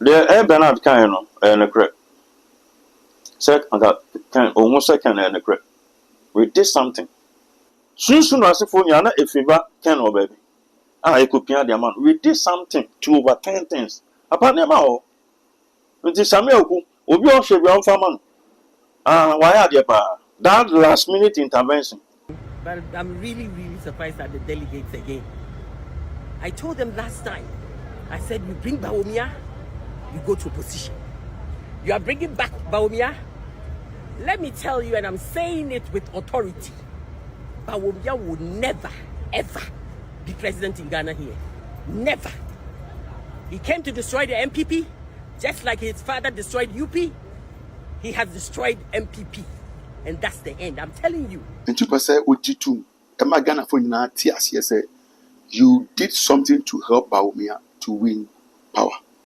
The Bernard kind and a crack. Second, almost second and a crack. We did something. Soon as if we are not a fever, can or baby. I could be the amount. We did something to over 10 things. Upon them all. It is Samuel who will be also around for man. Why are you that last minute intervention? But I'm really surprised at the delegates again. I told them last time, I said, you bring Bawumia, you go to opposition. You are bringing back Bawumia. Let me tell you, and I'm saying it with authority, Bawumia will never, ever be president in Ghana here. Never. He came to destroy the MPP, just like his father destroyed UP. He has destroyed MPP. And that's the end. I'm telling you. And you say, Ojitu, Emma Ghana for you did something to help Bawumia to win power.